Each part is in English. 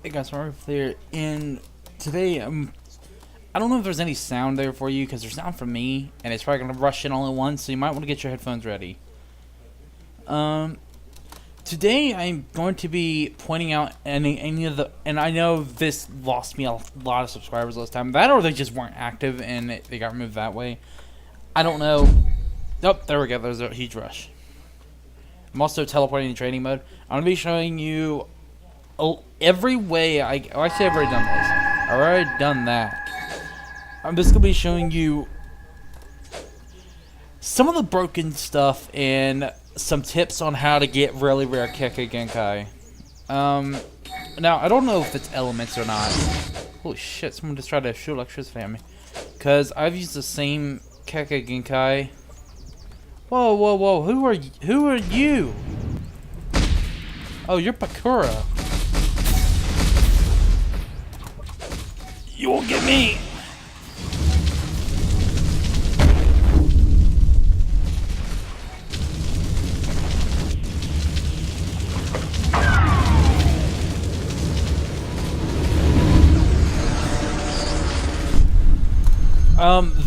Hey guys, Mario there, and today I don't know if there's any sound there for you because there's sound from me, and it's probably gonna rush in all at once, so you might want to get your headphones ready. Um, Today I'm going to be pointing out any of the, and I know this lost me a lot of subscribers last time. That or they just weren't active and they got removed that way. I don't know. Oh, there we go. There's a huge rush. I'm also teleporting in training mode. I'm gonna be showing you every way actually I've already done this. I've already done that. I'm just gonna be showing you some of the broken stuff and some tips on how to get really rare Kekkei Genkai. Now I don't know if it's elements or not. Holy shit! Someone just tried to shoot electricity at me. Cause I've used the same Kekkei Genkai. Whoa, whoa, whoa! Who are you? Oh, you're Pakura. You won't get me!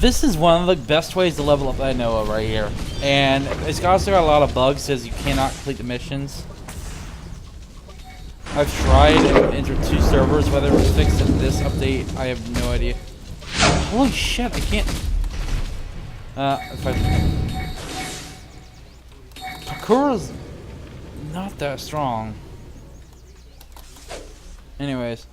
This is one of the best ways to level up that I know of right here. And it's also got a lot of bugs, says you cannot complete the missions. I've tried and entered 2 servers, whether it was fixed in this update, I have no idea. Holy shit, I can't... Pakura's not that strong. Anyways.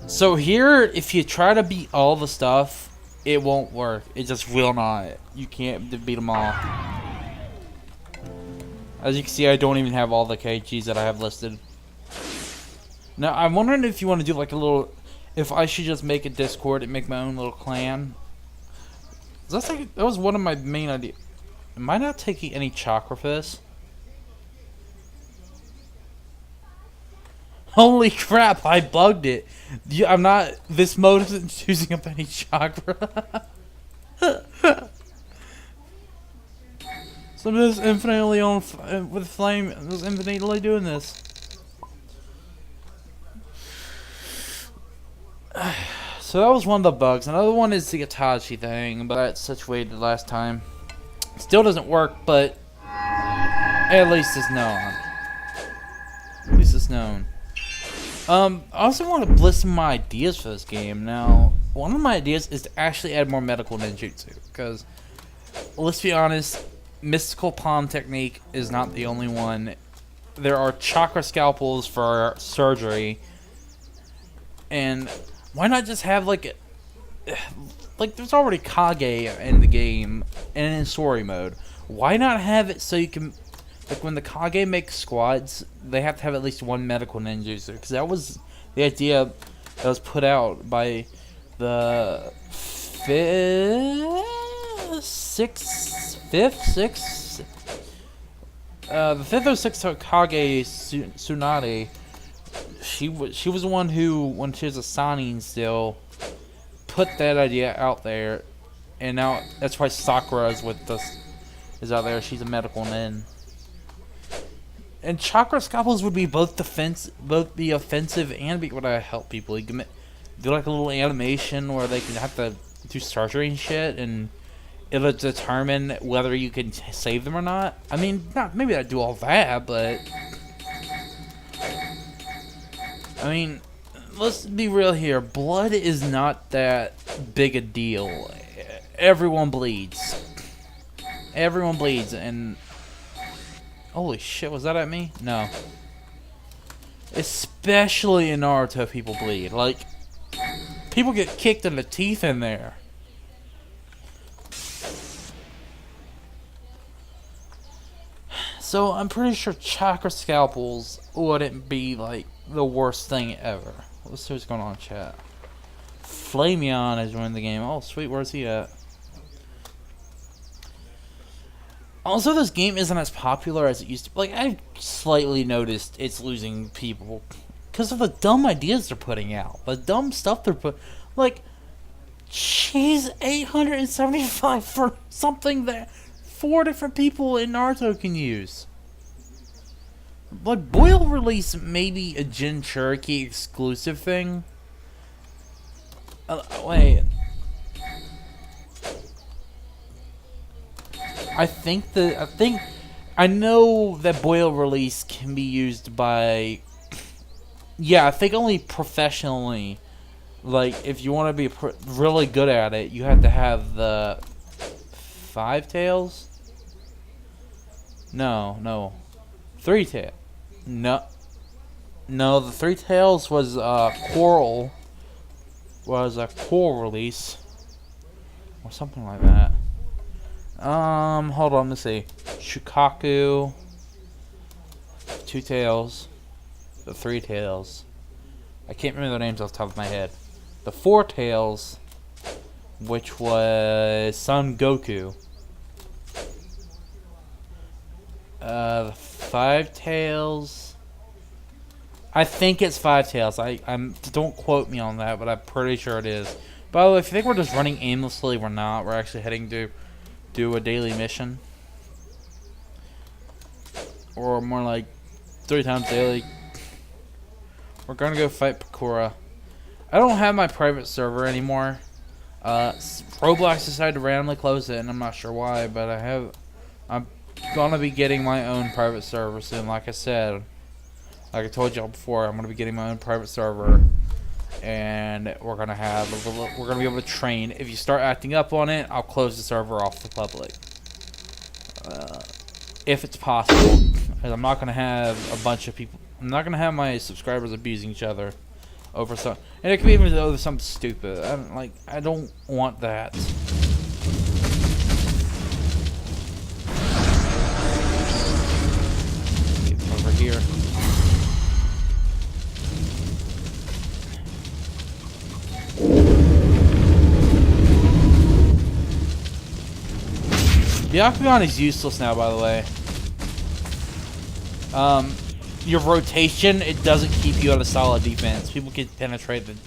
So here, if you try to beat all the stuff, it won't work. It just will not. You can't beat them all. As you can see, I don't even have all the KGs that I have listed. Now, I'm wondering if you want to do like a little... If I should just make a Discord and make my own little clan. That was one of my main ideas. Am I not taking any chakra for this? Holy crap, I bugged it. I'm not... This mode isn't using up any chakra. So I'm just infinitely on... with flame. I'm just infinitely doing this. So that was one of the bugs. Another one is the Itachi thing, but that's situated last time. Still doesn't work, but... At least it's known. At least it's known. I also want to list my ideas for this game. Now, one of my ideas is to actually add more medical ninjutsu, because, let's be honest, mystical palm technique is not the only one. There are chakra scalpels for surgery, and why not just have, like there's already Kage in the game, and in story mode. Why not have it so you can... Like, when the Kage makes squads, they have to have at least one medical ninjutsu. Because that was the idea that was put out by the fifth or sixth Kage Tsunade. She was the one who, when she was a Sanin still, put that idea out there. And now, that's why Sakura is out there. She's a medical nin. And chakra scalpels would be both be offensive and be able to help people. You can do like a little animation where they can have to do surgery and shit, and it'll determine whether you can save them or not. I mean, maybe I'd do all that, but I mean, let's be real here. Blood is not that big a deal. Everyone bleeds. Everyone bleeds, and holy shit, was that at me? No. Especially in Naruto, people bleed. Like, people get kicked in the teeth in there. So, I'm pretty sure chakra scalpels wouldn't be, like, the worst thing ever. Let's see what's going on in chat. Flameon has joined the game. Oh, sweet, where's he at? Also, this game isn't as popular as it used to be. Like, I've slightly noticed it's losing people because of the dumb ideas they're putting out. The dumb stuff they're putting. Like, she's 875 for something that 4 different people in Naruto can use. Like, boil release may be a Jin Cherokee exclusive thing. Wait. I know that boil release can be used by. Yeah, I think only professionally. Like, if you want to be really good at it, you have to have the 5 tails. No, 3 tails. No, the 3 tails was coral. Was a coral release or something like that. Hold on, let's see. Shukaku, 2 tails, the 3 tails. I can't remember the names off the top of my head. The 4 tails, which was Son Goku. The 5 tails. I think it's 5 tails. I'm don't quote me on that, but I'm pretty sure it is. By the way, if you think we're just running aimlessly, we're not. We're actually heading to do a daily mission, or more like 3 times daily. We're gonna go fight Pakura. I don't have my private server anymore. Roblox decided to randomly close it, and I'm not sure why, but I'm gonna be getting my own private server soon. Like I said, like I told y'all before, I'm gonna be getting my own private server, and we're gonna be able to train. If you start acting up on it, I'll close the server off the public, if it's possible. Because I'm not gonna have a bunch of people. I'm not gonna have my subscribers abusing each other over some, and it could be even over something stupid. I don't want that. Get over here. Byakugan is useless now, by the way. Your rotation, it doesn't keep you out of solid defense. People can penetrate it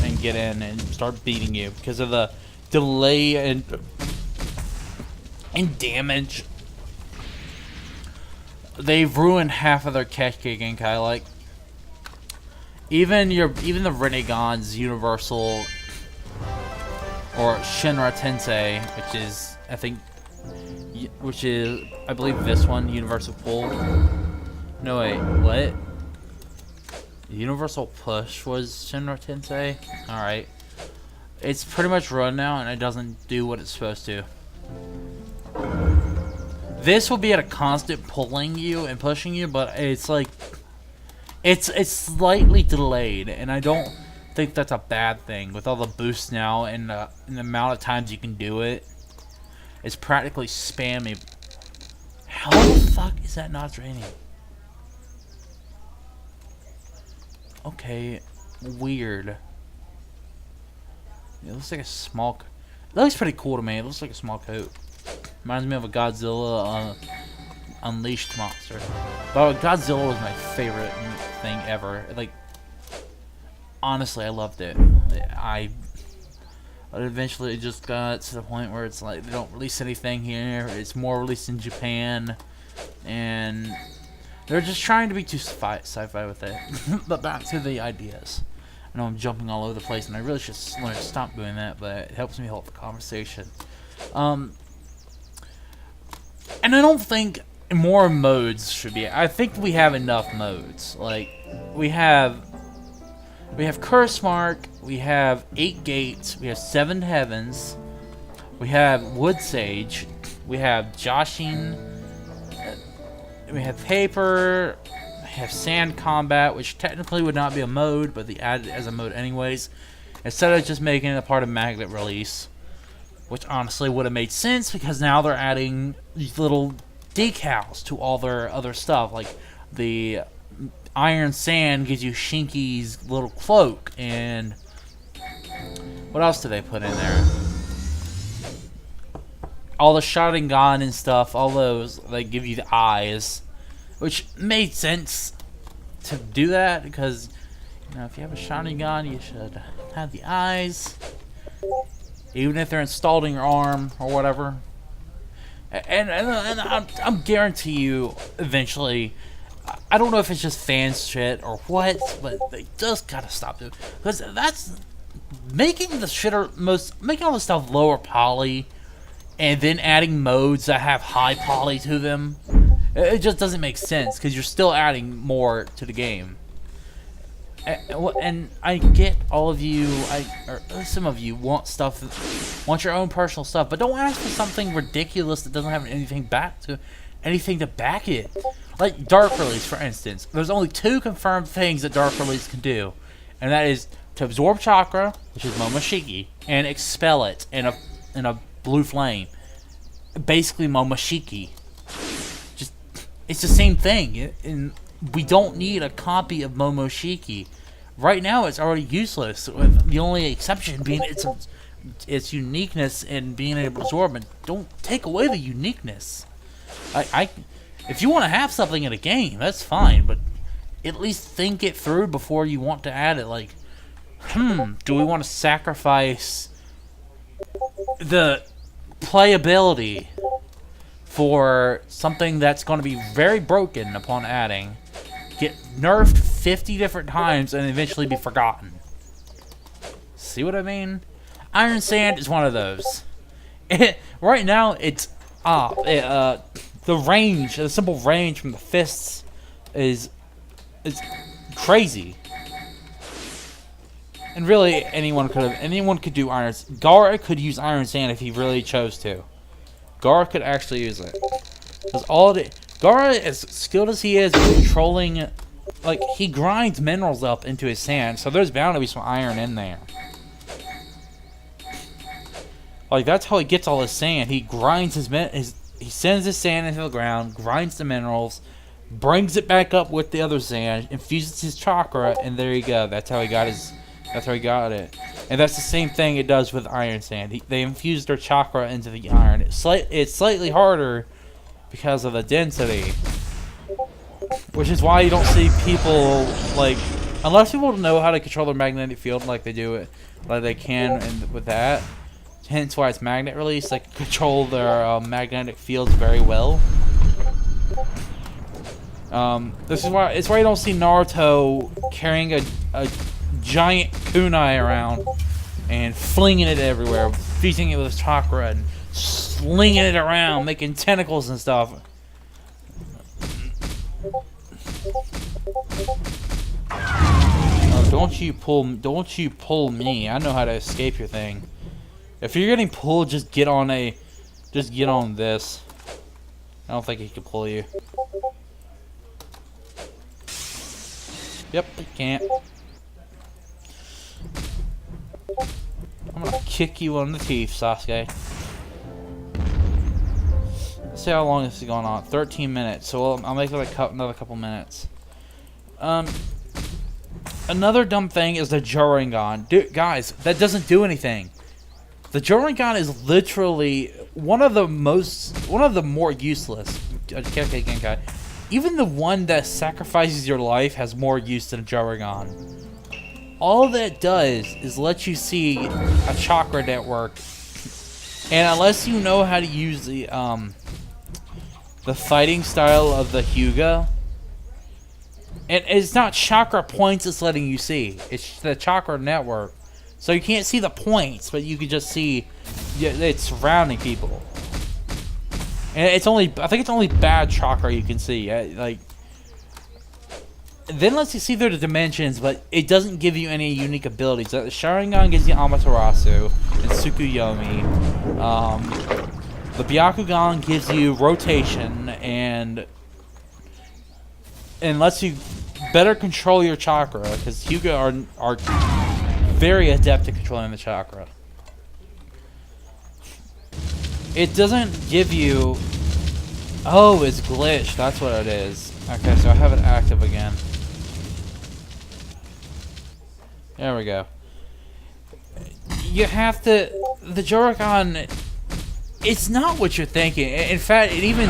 and get in and start beating you because of the delay and damage. They've ruined half of their Kekkei Genkai. Like, even the Renegon's Universal or Shinra Tensei, which is I believe this one, Universal Pull. No, wait, what? Universal Push was Shinra Tensei? Alright. It's pretty much run now, and it doesn't do what it's supposed to. This will be at a constant pulling you and pushing you, but it's like... It's slightly delayed, and I don't think that's a bad thing. With all the boosts now and the amount of times you can do it, it's practically spammy. How the fuck is that not draining? Okay, weird. It looks like a small... It looks pretty cool to me. It looks like a small coat. Reminds me of a Godzilla Unleashed monster. But Godzilla was my favorite thing ever. Like, honestly, I loved it. But eventually it just got to the point where it's like they don't release anything here. It's more released in Japan. And... they're just trying to be too sci-fi with it. But back to the ideas. I know I'm jumping all over the place, and I really should learn to stop doing that, but it helps me hold the conversation. And I don't think more modes should be... I think we have enough modes. Like, we have Curse Mark, we have 8 Gates, we have 7 Heavens, we have Wood Sage, we have Joshin... we have Paper, we have Sand Combat, which technically would not be a mode, but they added it as a mode anyways, instead of just making it a part of Magnet Release, which honestly would have made sense, because now they're adding these little decals to all their other stuff, like the Iron Sand gives you Shinky's little cloak, and what else did they put in there? All the Sharingan and stuff, all those, they give you the eyes, which made sense to do that, because, you know, if you have a Sharingan, you should have the eyes, even if they're installed in your arm or whatever. And I'm guarantee you, eventually, I don't know if it's just fan shit or what, but they just gotta stop doing, because that's making making all the stuff lower poly, and then adding modes that have high poly to them. It just doesn't make sense, because you're still adding more to the game. And I get all of you, or some of you want your own personal stuff, but don't ask for something ridiculous that doesn't have anything to back it. Like Dark Release, for instance. There's only 2 confirmed things that Dark Release can do, and that is to absorb chakra, which is Momoshiki, and expel it in a blue flame. Basically, Momoshiki. It's the same thing, and we don't need a copy of Momoshiki. Right now, it's already useless, with the only exception being its uniqueness and being able to absorb it. Don't take away the uniqueness. If you want to have something in a game, that's fine, but at least think it through before you want to add it. Like, do we want to sacrifice the playability for something that's going to be very broken upon adding, get nerfed 50 different times, and eventually be forgotten? See what I mean? Iron Sand is one of those. Right now, it's the simple range from the fists is crazy. And really, anyone could do Iron. Gara could use Iron Sand if he really chose to. Gara could actually use it. Gara, as skilled as he is at controlling, like, he grinds minerals up into his sand, so there's bound to be some iron in there. Like, that's how he gets all his sand. He grinds he sends his sand into the ground, grinds the minerals, brings it back up with the other sand, infuses his chakra, and there you go. That's how he got it. And that's the same thing it does with Iron Sand. They infuse their chakra into the iron. It's slightly harder because of the density, which is why you don't see people, like, unless people know how to control their magnetic field like they do it, like they can, and with that, hence why it's magnet release. They can control their magnetic fields very well. This is why you don't see Naruto carrying a giant kunai around and flinging it everywhere, feeding it with his chakra and slinging it around, making tentacles and stuff. Oh, don't you pull me. I know how to escape your thing. If you're getting pulled, just get on this. I don't think he can pull you. Yep, he can't. I'm gonna kick you on the teeth, Sasuke. Let's see how long this is going on. 13 minutes, so I'll make it like another couple minutes. Another dumb thing is the Joringan. Dude, guys, that doesn't do anything. The Joringan is literally one of the more useless Kekkei Genkai. Even the one that sacrifices your life has more use than a Joringan. All that does is let you see a chakra network, and unless you know how to use the fighting style of the Hyuga, and it's not chakra points it's letting you see, it's the chakra network. So you can't see the points, but you can just see it's surrounding people. And I think it's only bad chakra you can see. Then lets you see through the dimensions, but it doesn't give you any unique abilities. The Sharingan gives you Amaterasu and Tsukuyomi. The Byakugan gives you rotation and lets you better control your chakra, because Hyuga are very adept at controlling the chakra. It doesn't give you... Oh, it's glitched. That's what it is. Okay, so I have it active again. There we go. You have to... The Joringan... It's not what you're thinking. In fact, it even...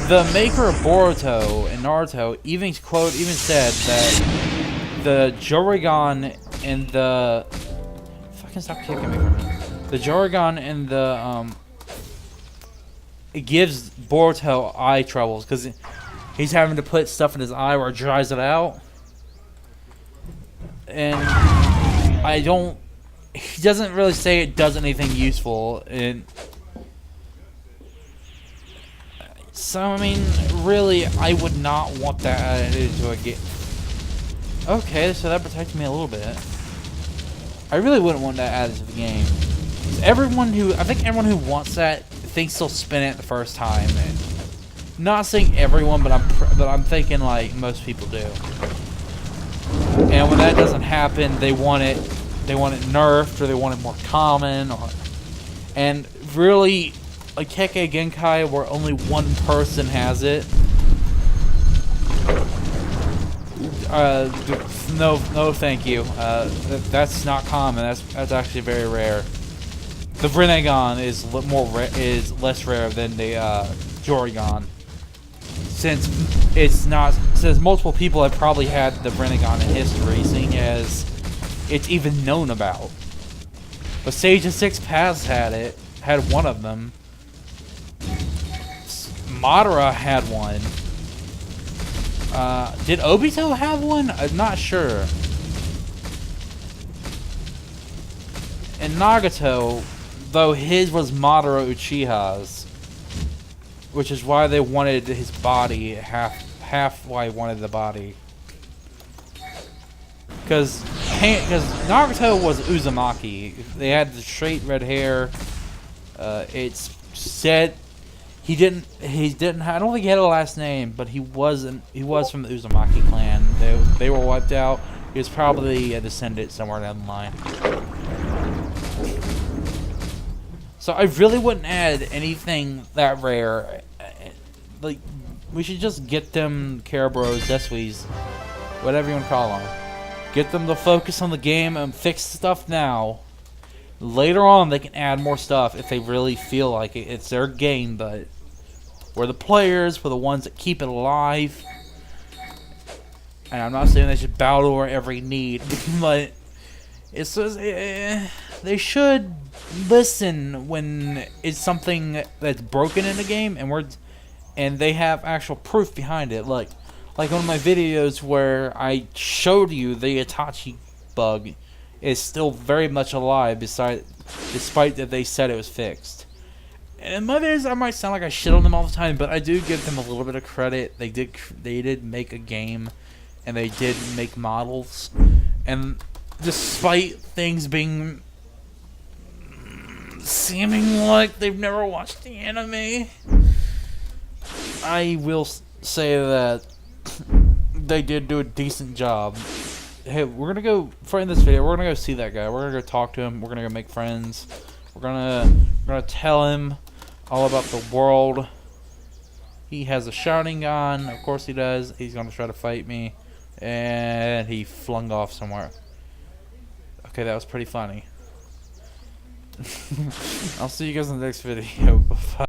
The maker of Boruto and Naruto even said that the Joringan and the... Fucking stop kicking me for a minute. The Joringan and the... It gives Boruto eye troubles because he's having to put stuff in his eye where it dries it out. And he doesn't really say it does anything useful. And so, I mean, really, I would not want that added into a game. Okay, so that protects me a little bit. I really wouldn't want that added to the game. I think everyone who wants that thinks they'll spin it the first time. And not saying everyone, but I'm thinking like most people do. And when that doesn't happen, they want it nerfed, or they want it more common, and really, like Kekkei Genkai, where only one person has it. No, thank you. That's not common. That's actually very rare. The Rinnegan is less rare than the Jorygon, since multiple people have probably had the Rinnegan in history, seeing as it's even known about. But Sage of Six Paths had one of them. Madara had one. Did Obito have one? I'm not sure. And Nagato, though his was Madara Uchiha's, which is why they wanted his body, half why he wanted the body. Because Naruto was Uzumaki. They had the straight red hair. It's said he didn't I don't think he had a last name, but he was from the Uzumaki clan. They were wiped out. He was probably a descendant somewhere down the line. So I really wouldn't add anything that rare. Like, we should just get them Kerberos, Desuis, whatever you want to call them. Get them to focus on the game and fix stuff now. Later on, they can add more stuff if they really feel like it. It's their game, but we're the players. We're the ones that keep it alive. And I'm not saying they should bow to our every need, but it's just, they should listen when it's something that's broken in the game, and they have actual proof behind it. Like one of my videos where I showed you the Itachi bug is still very much alive, despite that they said it was fixed. And my videos, I might sound like I shit on them all the time, but I do give them a little bit of credit. They did make a game, and they did make models, and despite things being seeming like they've never watched the anime, I will say that they did do a decent job. Hey, we're gonna go for in this video. We're gonna go see that guy. We're gonna go talk to him. We're gonna go make friends. We're gonna tell him all about the world. He has a Sharingan. Of course he does. He's gonna try to fight me, and he flung off somewhere. Okay, that was pretty funny. I'll see you guys in the next video. Bye.